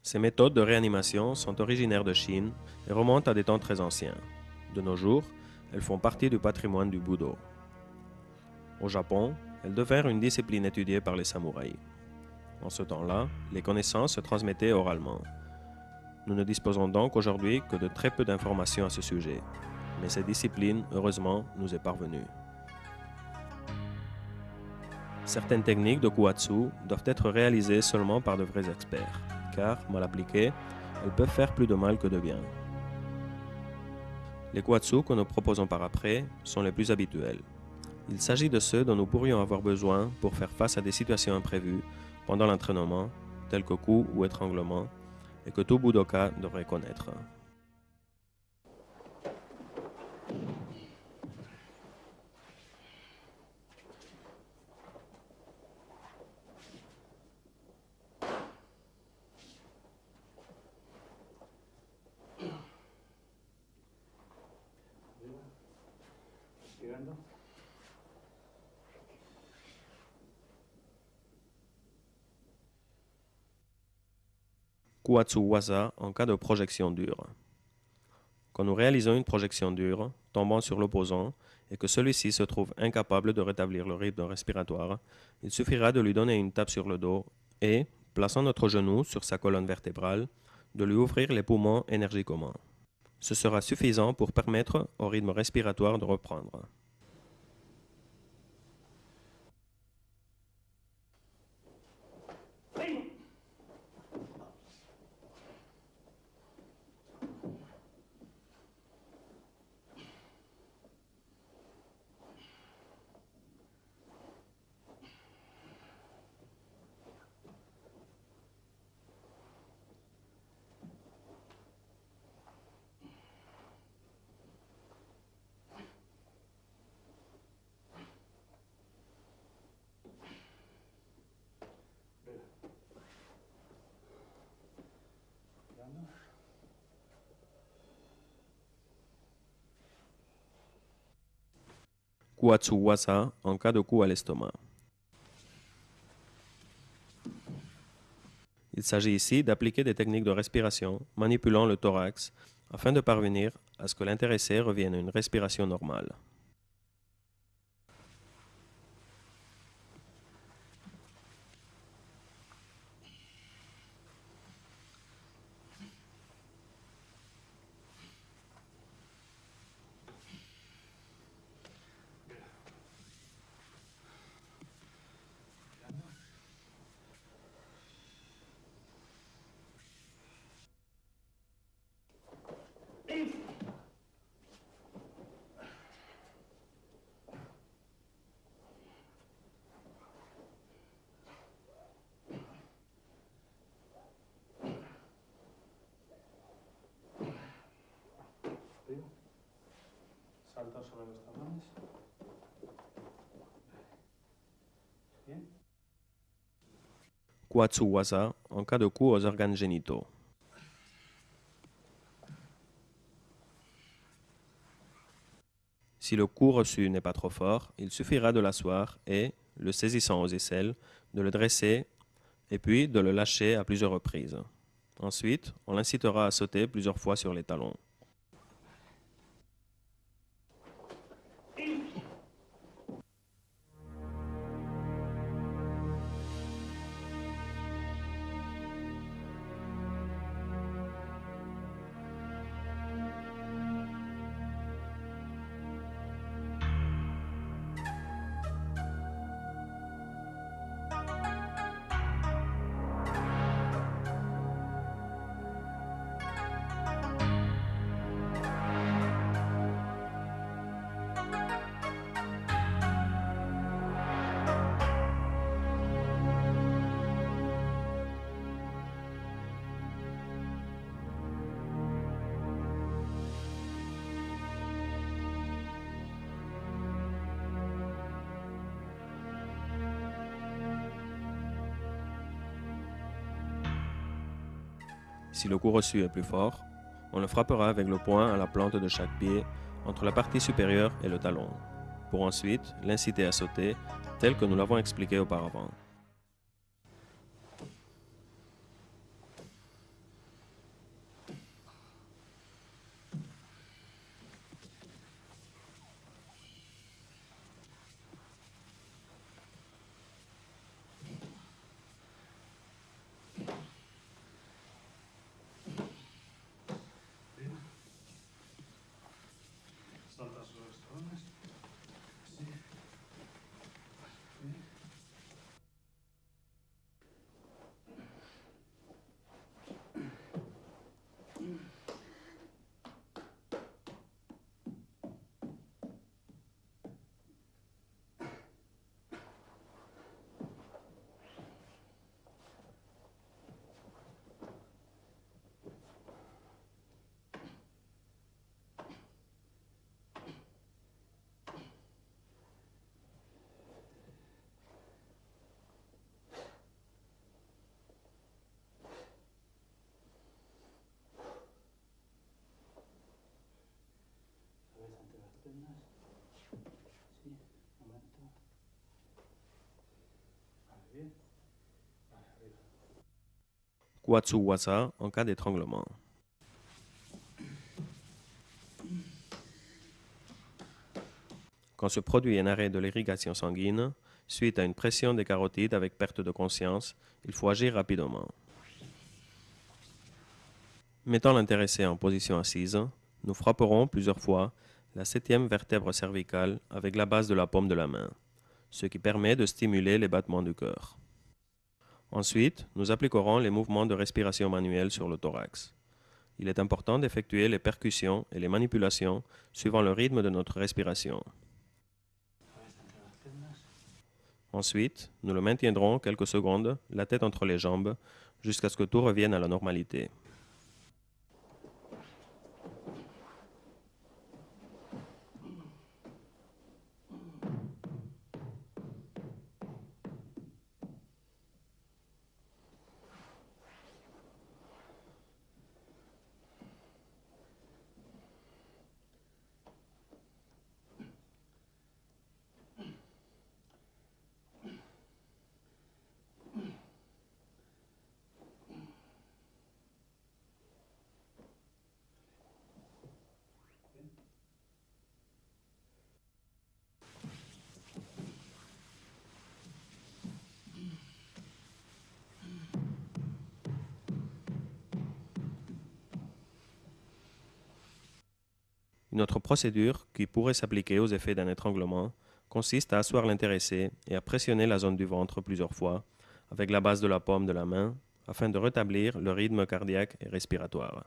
Ces méthodes de réanimation sont originaires de Chine et remontent à des temps très anciens. De nos jours, elles font partie du patrimoine du Budo. Au Japon, elles devinrent une discipline étudiée par les samouraïs. En ce temps-là, les connaissances se transmettaient oralement. Nous ne disposons donc aujourd'hui que de très peu d'informations à ce sujet, mais cette discipline, heureusement, nous est parvenue. Certaines techniques de Kuatsu doivent être réalisées seulement par de vrais experts, car, mal appliquées, elles peuvent faire plus de mal que de bien. Les Kuatsu que nous proposons par après sont les plus habituels. Il s'agit de ceux dont nous pourrions avoir besoin pour faire face à des situations imprévues pendant l'entraînement, tels que coups ou étranglements, et que tout Budoka devrait connaître. Kuatsu Waza en cas de projection dure. Quand nous réalisons une projection dure, tombant sur l'opposant, et que celui-ci se trouve incapable de rétablir le rythme respiratoire, il suffira de lui donner une tape sur le dos et, plaçant notre genou sur sa colonne vertébrale, de lui ouvrir les poumons énergiquement. Ce sera suffisant pour permettre au rythme respiratoire de reprendre. Kuatsu Waza en cas de coup à l'estomac. Il s'agit ici d'appliquer des techniques de respiration manipulant le thorax afin de parvenir à ce que l'intéressé revienne à une respiration normale. Salta sobre los talones. Bien. Kuatsu Waza en cas de coup aux organes génitaux. Si le coup reçu n'est pas trop fort, il suffira de l'asseoir et, le saisissant aux aisselles, de le dresser et puis de le lâcher à plusieurs reprises. Ensuite, on l'incitera à sauter plusieurs fois sur les talons. Si le coup reçu est plus fort, on le frappera avec le poing à la plante de chaque pied entre la partie supérieure et le talon, pour ensuite l'inciter à sauter tel que nous l'avons expliqué auparavant. Bien. Arriba. Kwatsu Wasa en cas d'étranglement. Quand se produit un arrêt de l'irrigation sanguine, suite à une pression des carotides avec perte de conscience, il faut agir rapidement. Mettant l'intéressé en position assise, nous frapperons plusieurs fois la 7e vertèbre cervicale avec la base de la paume de la main, ce qui permet de stimuler les battements du cœur. Ensuite, nous appliquerons les mouvements de respiration manuelle sur le thorax. Il est important d'effectuer les percussions et les manipulations suivant le rythme de notre respiration. Cabeza entre las piernas. Ensuite, nous le maintiendrons quelques secondes, la tête entre les jambes, jusqu'à ce que tout revienne à la normalité. Une autre procédure qui pourrait s'appliquer aux effets d'un étranglement consiste à asseoir l'intéressé et à pressionner la zone du ventre plusieurs fois avec la base de la paume de la main afin de rétablir le rythme cardiaque et respiratoire.